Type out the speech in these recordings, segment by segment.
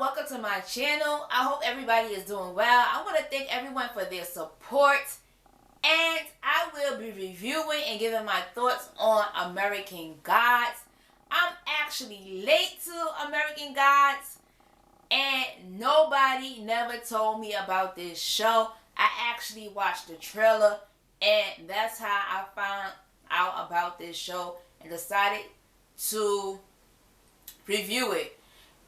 welcome to my channel. I hope everybody is doing well. I want to thank everyone for their support, and I will be reviewing and giving my thoughts on American Gods. I'm actually late to American Gods, and nobody never told me about this show. I actually watched the trailer, and that's how I found out about this show and decided to review it.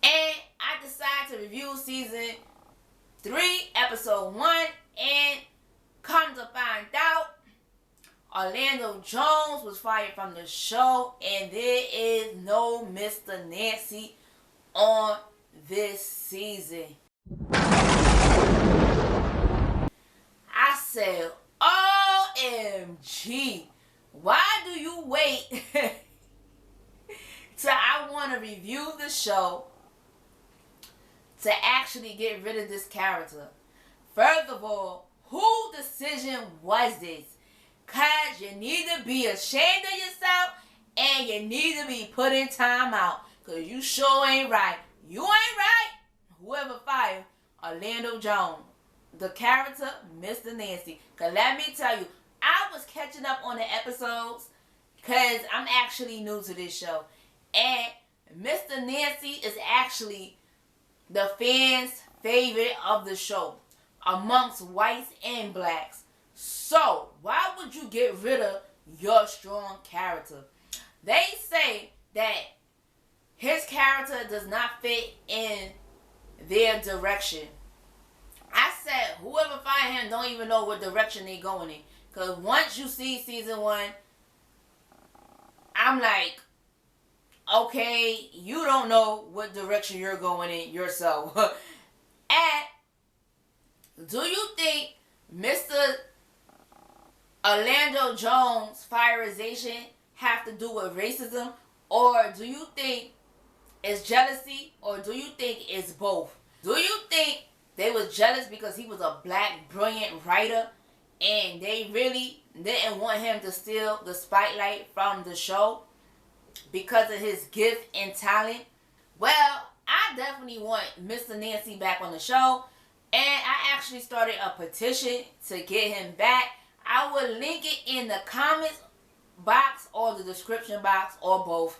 And I decided to review season 3, episode 1, and come to find out, Orlando Jones was fired from the show, and there is no Mr. Nancy on this season. I said, OMG, why do you wait till I want to review the show to actually get rid of this character? First of all, whose decision was this? Cause you need to be ashamed of yourself and you need to be put in time out. Cause you sure ain't right. You ain't right. Whoever fired Orlando Jones, the character Mr. Nancy. Cause let me tell you, I was catching up on the episodes cause I'm actually new to this show. And Mr. Nancy is actually the fans' favorite of the show amongst whites and blacks. So, why would you get rid of your strong character? They say that his character does not fit in their direction. I said, whoever fired him don't even know what direction they going in. Because once you see season 1, I'm like, okay, you don't know what direction you're going in yourself. And do you think Mr. Orlando Jones' fireization have to do with racism? Or do you think it's jealousy? Or do you think it's both? Do you think they was jealous because he was a black, brilliant writer and they really didn't want him to steal the spotlight from the show because of his gift and talent? Well, I definitely want Mr. Nancy back on the show, and I actually started a petition to get him back. I will link it in the comments box or the description box or both.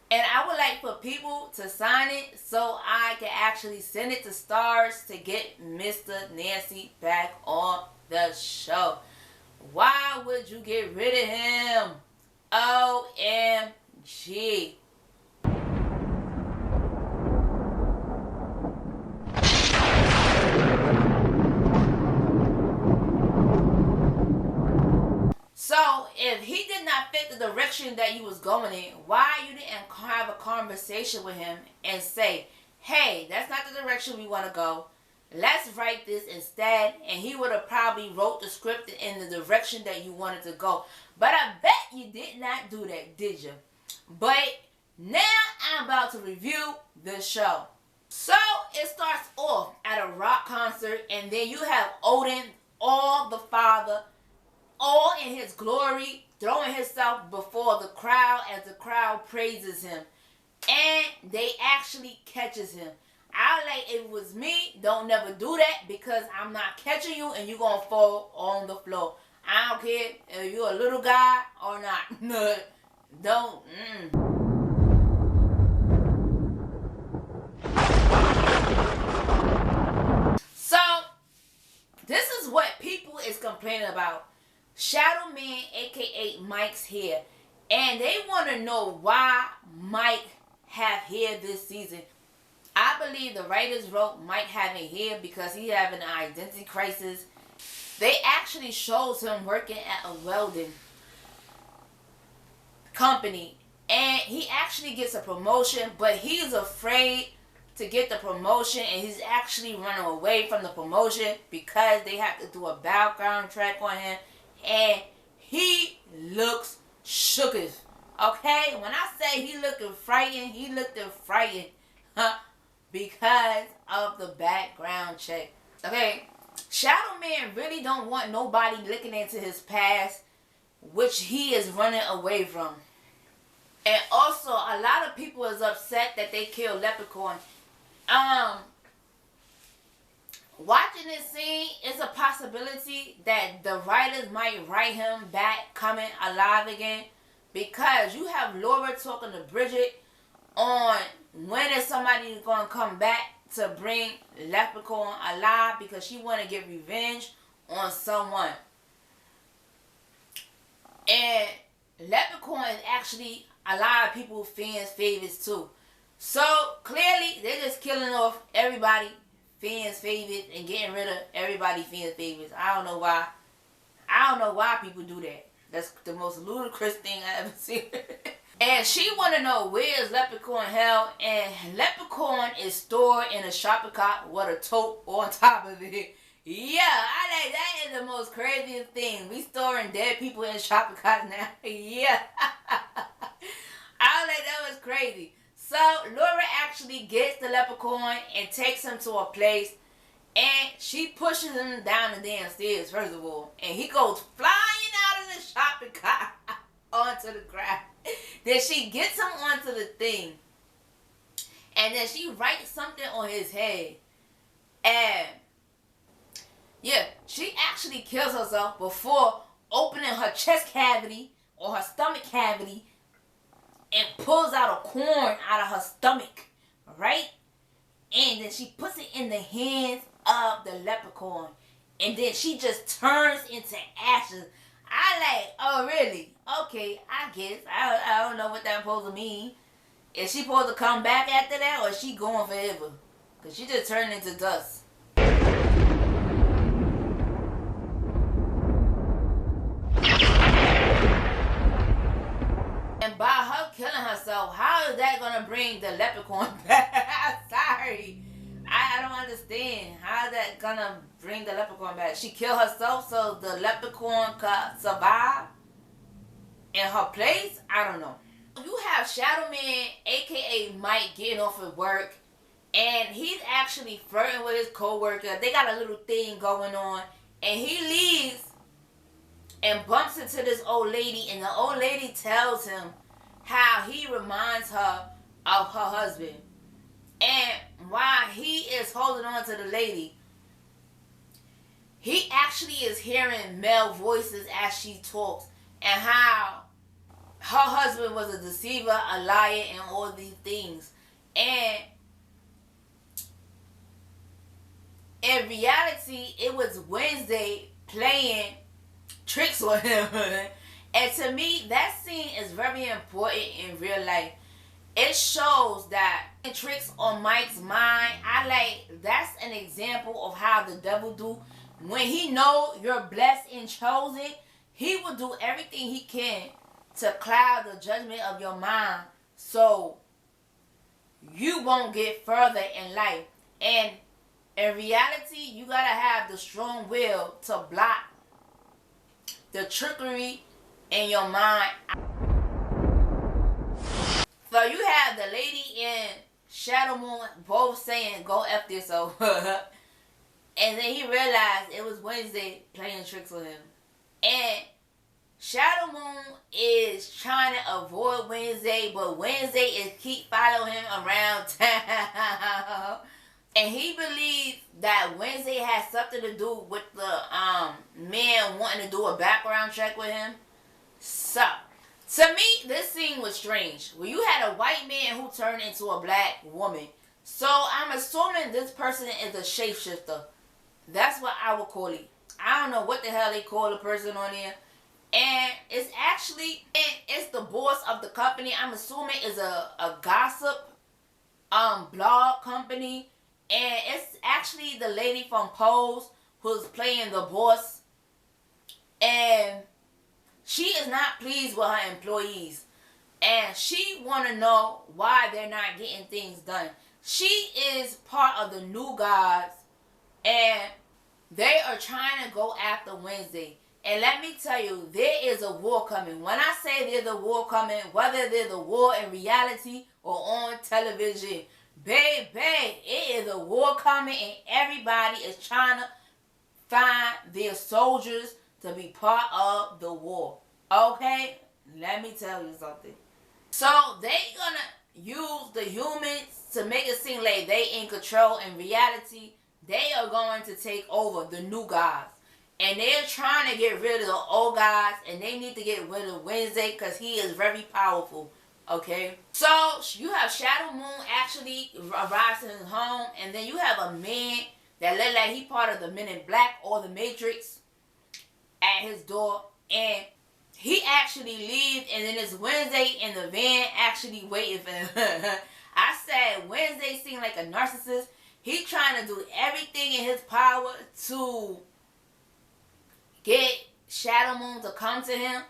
And I would like for people to sign it so I can actually send it to Starz to get Mr. Nancy back on the show. Why would you get rid of him? OMG. So, if he did not fit the direction that you was going in, why you didn't have a conversation with him and say, hey, that's not the direction we want to go. Let's write this instead. And he would have probably wrote the script in the direction that you wanted to go. But I bet you did not do that, did you? But now I'm about to review the show. So, it starts off at a rock concert, and then you have Odin, all the father, all in his glory, throwing himself before the crowd as the crowd praises him. And they actually catches him. I like, if it was me, don't never do that because I'm not catching you and you're going to fall on the floor. I don't care if you're a little guy or not. Don't. So, this is what people is complaining about. Shadow Man, aka Mike's hair, and they want to know why Mike have hair this season. I believe the writers wrote Mike having hair because he having an identity crisis. They actually shows him working at a welding company, and he actually gets a promotion, but he's afraid to get the promotion, and he's actually running away from the promotion because they have to do a background check on him. And he looks shooketh. Okay? When I say he looking frightened, he looking frightened. Because of the background check. Okay? Shadow Man really don't want nobody looking into his past, which he is running away from. And also, a lot of people is upset that they killed Leprechaun. Um, watching this scene, it's a possibility that the writers might write him back coming alive again, because you have Laura talking to Bridget on when is somebody going to come back to bring Leprechaun alive, because she want to get revenge on someone. And Leprechaun is actually a lot of people's fans' favorites too. So clearly they're just killing off everybody fans' favorites and getting rid of everybody fans' favorites. I don't know why. I don't know why people do that. That's the most ludicrous thing I ever seen. And she want to know where is Leprechaun held, and Leprechaun is stored in a shopping cart with a tote on top of it. Yeah, I like that is the most craziest thing. We storing dead people in shopping carts now. Yeah. I like that was crazy. So Laura actually gets the Leprechaun and takes him to a place, and she pushes him down the damn stairs first of all, and he goes flying out of the shopping cart onto the ground. Then she gets him onto the thing, and then she writes something on his head, and yeah, she actually kills herself before opening her chest cavity or her stomach cavity and pulls out a corn out of her stomach, right? And then she puts it in the hands of the Leprechaun, and then she just turns into ashes. I like, oh really? Okay, I guess. I don't know what that's supposed to mean. Is she supposed to come back after that, or is she going forever? Because she just turned into dust. And by her killing herself, how is that going to bring the Leprechaun back? Sorry. I don't understand. How is that going to bring the Leprechaun back? She killed herself so the Leprechaun could survive in her place? I don't know. You have Shadow Man, a.k.a. Mike, getting off of work, and he's actually flirting with his co-worker. They got a little thing going on, and he leaves and bumps into this old lady, and the old lady tells him how he reminds her of her husband. And while he is holding on to the lady, he actually is hearing male voices as she talks, and how her husband was a deceiver, a liar, and all these things. And in reality, it was Wednesday playing tricks on him. And to me, that scene is very important in real life. It shows that tricks on Mike's mind. I like, that's an example of how the devil do. When he know you're blessed and chosen, he will do everything he can to cloud the judgment of your mind so you won't get further in life. And in reality, you gotta have the strong will to block the trickery in your mind. So you have the lady and Shadow Moon both saying, go F yourself. And then he realized it was Wednesday playing tricks with him. And Shadow Moon is trying to avoid Wednesday, but Wednesday is keep following him around town. And he believes that Wednesday has something to do with the man wanting to do a background check with him. So, to me, this scene was strange. Well, you had a white man who turned into a black woman. So, I'm assuming this person is a shapeshifter. That's what I would call it. I don't know what the hell they call the person on there. And it's actually, it's the boss of the company. I'm assuming it's a gossip blog company. And it's actually the lady from Pose who's playing the boss. And she is not pleased with her employees. And she want to know why they're not getting things done. She is part of the New Gods. And they are trying to go after Wednesday. And let me tell you, there is a war coming. When I say there's a war coming, whether there's a war in reality or on television, baby, it is a war coming, and everybody is trying to find their soldiers to be part of the war. Okay? Let me tell you something. So they gonna use the humans to make it seem like they in control. In reality, they are going to take over the new guys. And they're trying to get rid of the old guys, and they need to get rid of Wednesday because he is very powerful. Okay? So, you have Shadow Moon actually arrives in his home, and then you have a man that look like he part of the Men in Black or the Matrix at his door, and he actually leaves, and then it's Wednesday in the van actually waiting for him. I said Wednesday seemed like a narcissist. He trying to do everything in his power to get Shadow Moon to come to him,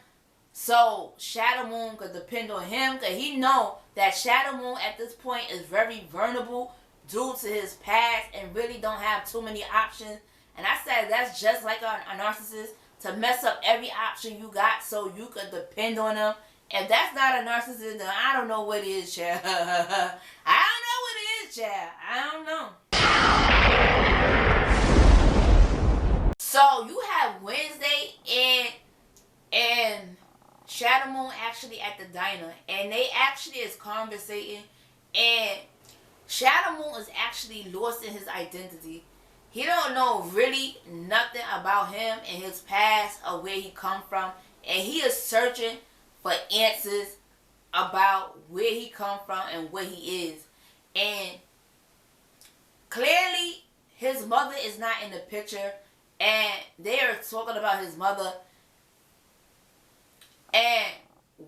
so Shadow Moon could depend on him, because he know that Shadow Moon at this point is very vulnerable due to his past and really don't have too many options. And I said that's just like a narcissist, to mess up every option you got so you could depend on them. If that's not a narcissist, then I don't know what is, child. I don't know what it is, child. I don't know. So you have Wednesday and Shadow Moon actually at the diner, and they actually is conversating, and Shadow Moon is actually lost in his identity. He don't know really nothing about him and his past or where he come from, and he is searching for answers about where he come from and what he is. And clearly his mother is not in the picture, and they are talking about his mother, and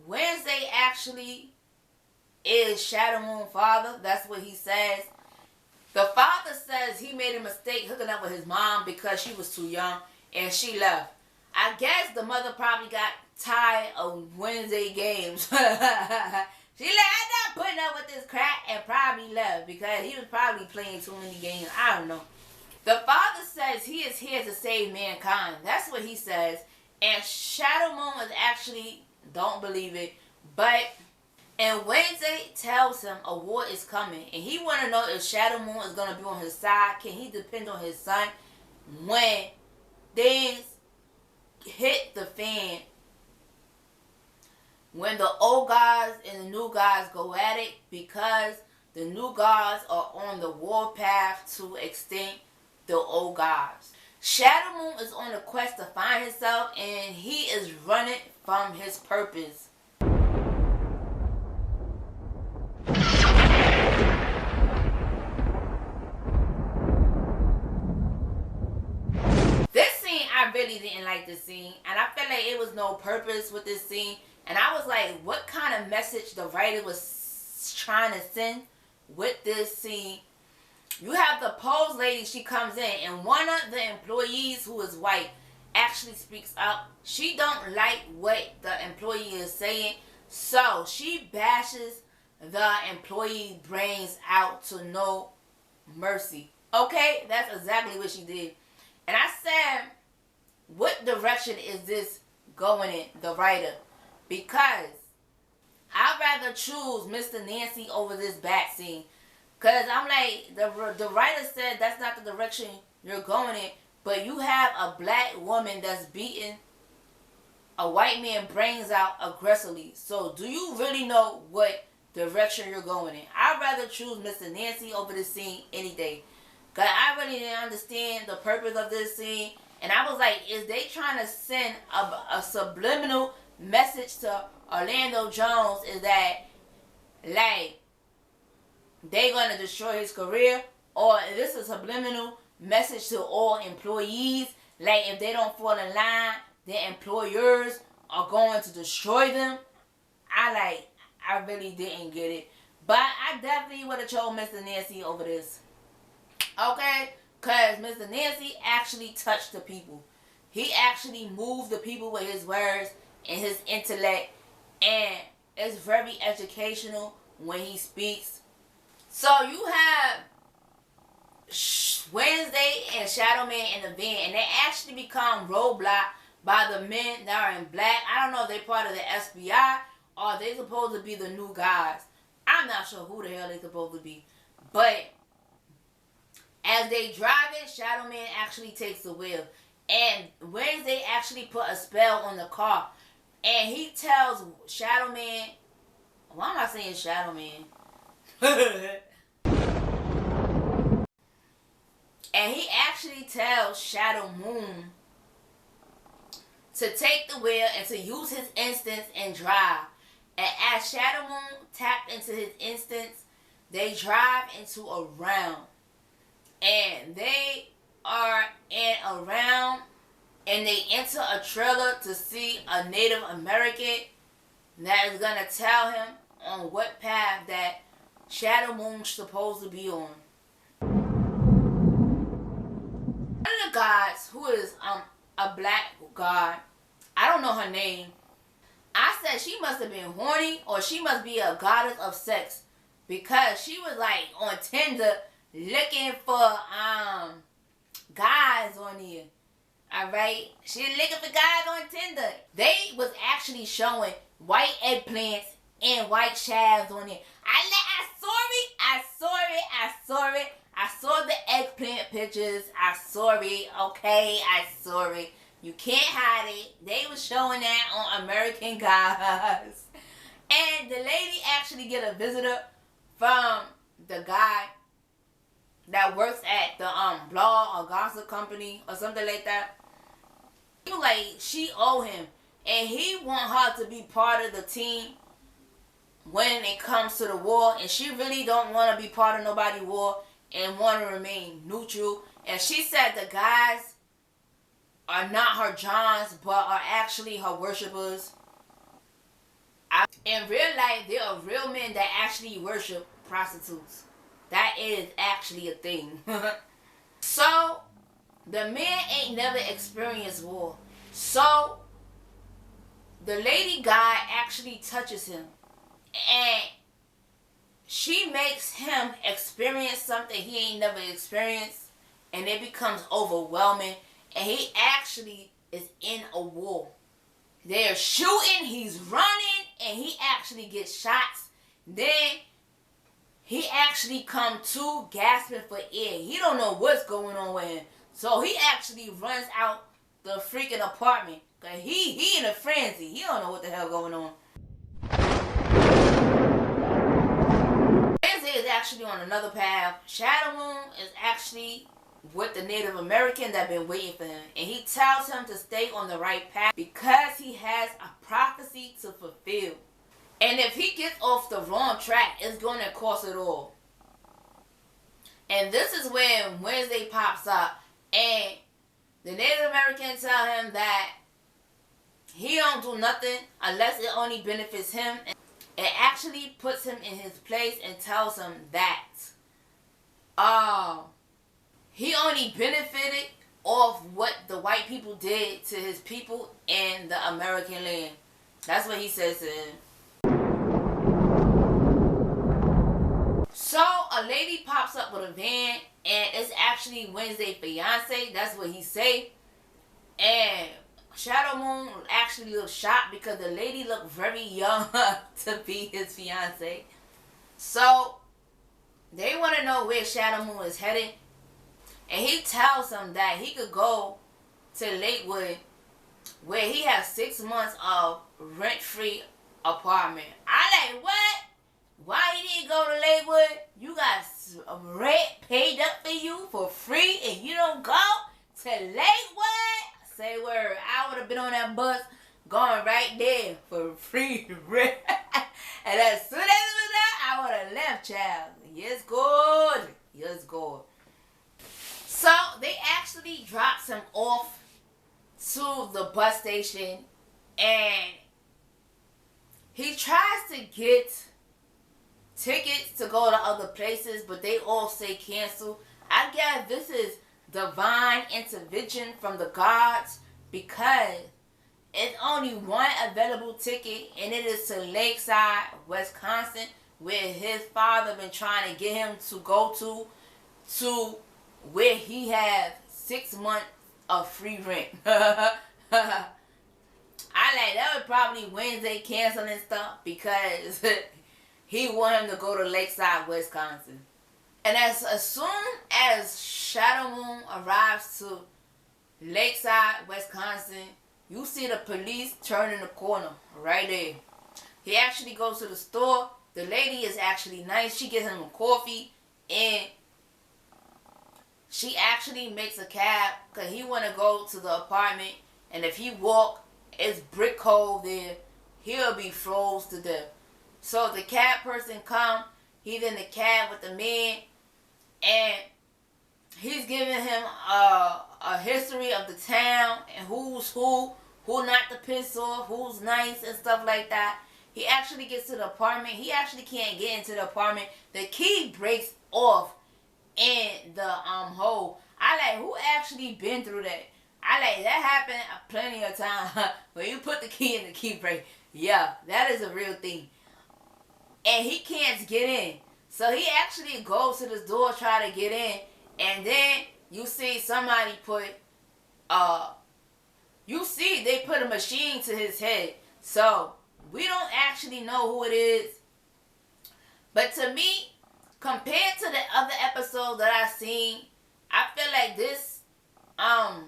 Wednesday actually is Shadow Moon's father. That's what he says. The father says he made a mistake hooking up with his mom because she was too young and she left. I guess the mother probably got tired of Wednesday games. She like, I'm not putting up with this crap, and probably left because he was probably playing too many games. I don't know. The father says he is here to save mankind. That's what he says. And Shadow Moon is actually don't believe it. But and Wednesday tells him a war is coming, and he want to know if Shadow Moon is going to be on his side. Can he depend on his son when things hit the fan? When the old guys and the new guys go at it, because the new guys are on the war path to extinct the old guys. Shadow Moon is on a quest to find himself, and he is running from his purpose. I really didn't like this scene, and I felt like it was no purpose with this scene, and I was like, what kind of message the writer was trying to send with this scene? You have the pose lady, she comes in, and one of the employees who is white actually speaks up. She don't like what the employee is saying, so she bashes the employee brains out to no mercy. Okay, that's exactly what she did. And I said, what direction is this going in, the writer? Because I'd rather choose Mr.Nancy over this bat scene. Because I'm like, the writer said that's not the direction you're going in. But you have a black woman that's beating a white man brains out aggressively. So do you really know what direction you're going in? I'd rather choose Mr.Nancy over this scene any day. Because I really didn't understand the purpose of this scene. And I was like, is they trying to send a subliminal message to Orlando Jones? Is that, like, they going to destroy his career? Or is this a subliminal message to all employees? Like, if they don't fall in line, their employers are going to destroy them? I really didn't get it. But I definitely would have chose Mr.Nancy over this. Okay? Because Mr.Nancy actually touched the people. He actually moved the people with his words and his intellect. And it's very educational when he speaks. So you have Wednesday and Shadow Man in the van. And they actually become roadblocked by the men that are in black. I don't know if they're part of the FBI or they supposed to be the new guys. I'm not sure who the hell they supposed to be. But as they drive it, Shadow Man actually takes the wheel. And Wednesday actually put a spell on the car. And he tells Shadow Man, why am I saying Shadow Man? And he actually tells Shadow Moon to take the wheel and to use his instincts and drive. And as Shadow Moon tapped into his instincts, they drive into a round. And they are in a round, and they enter a trailer to see a Native American that is going to tell him on what path that Shadow Moon's supposed to be on. One of the gods, who is a black god, I don't know her name. I said she must have been horny, or she must be a goddess of sex, because she was like on Tinder looking for guys on here. Alright? She was looking for guys on Tinder. They was actually showing white eggplants and white shavs on it. I saw the eggplant pictures. I saw it. Okay, I saw it. You can't hide it. They was showing that on American Gods. And the lady actually get a visitor from the guy that works at the blog or gossip company or something like that. He was like, she owe him, and he want her to be part of the team when it comes to the war, and she really don't want to be part of nobody's war and want to remain neutral. And she said the guys are not her Johns, but are actually her worshippers. In real life, there are real men that actually worship prostitutes. That is actually a thing. So, the man ain't never experienced war. So, the lady guy actually touches him. And she makes him experience something he ain't never experienced. And it becomes overwhelming. And he actually is in a war. They're shooting, he's running, and he actually gets shots. Then he actually come to gasping for air. He don't know what's going on with him. So he actually runs out the freaking apartment. Cause he in a frenzy. He don't know what the hell going on. Nancy is actually on another path. Shadow Moon is actually with the Native American that been waiting for him. And he tells him to stay on the right path because he has a prophecy to fulfill. And if he gets off the wrong track, it's going to cost it all. And this is when Wednesday pops up. And the Native American tell him that he don't do nothing unless it only benefits him. It actually puts him in his place and tells him that he only benefited off what the white people did to his people in the American land. That's what he says to him. So a lady pops up with a van, and it's actually Wednesday's fiance. That's what he say. And Shadow Moon actually looks shocked because the lady looked very young to be his fiance. So they want to know where Shadow Moon is headed. And he tells them that he could go to Lakewood, where he has 6 months of rent-free apartment. I like, what? Why you didn't go to Lakewood? You got rent paid up for you for free and you don't go to Lakewood? Say word. I would have been on that bus going right there for free rent. And as soon as it was there, I would have left, child. Yes, good. Yes, good. So they actually drops him off to the bus station, and he tries to get tickets to go to other places, but they all say cancel. I guess this is divine intervention from the gods, because it's only one available ticket, and it is to Lakeside, Wisconsin, where his father been trying to get him to go to where he has 6 months of free rent. I like that was probably Wednesday canceling stuff because he want him to go to Lakeside, Wisconsin. And as soon as Shadow Moon arrives to Lakeside, Wisconsin, you see the police turning the corner right there. He actually goes to the store the lady is actually nice. She gives him a coffee, and she actually makes a cab because he want to go to the apartment, and if he walk, it's brick hole there. He'll be froze to death. So the cab person come. He's in the cab with the man, and he's giving him a history of the town and who's who knocked the piss off, who's nice and stuff like that. He actually gets to the apartment. He actually can't get into the apartment. The key breaks off in the hole. I like, who actually been through that? I like, that happened plenty of times. When you put the key in the key break. Yeah, that is a real thing. And he can't get in. So he actually goes to this door, try to get in. And then you see somebody put, they put a machine to his head. So we don't actually know who it is. But to me, compared to the other episodes that I've seen, I feel like this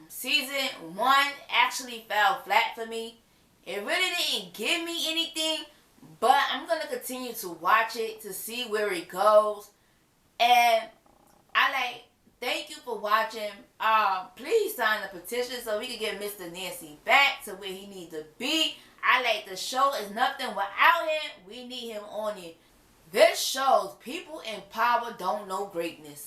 season 1 actually fell flat for me. It really didn't give me anything, but I'm going to continue to watch it to see where it goes. And thank you for watching. Please sign the petition so we can get Mr.Nancy back to where he needs to be. I like the show is nothing without him. We need him on it. This shows people in power don't know greatness.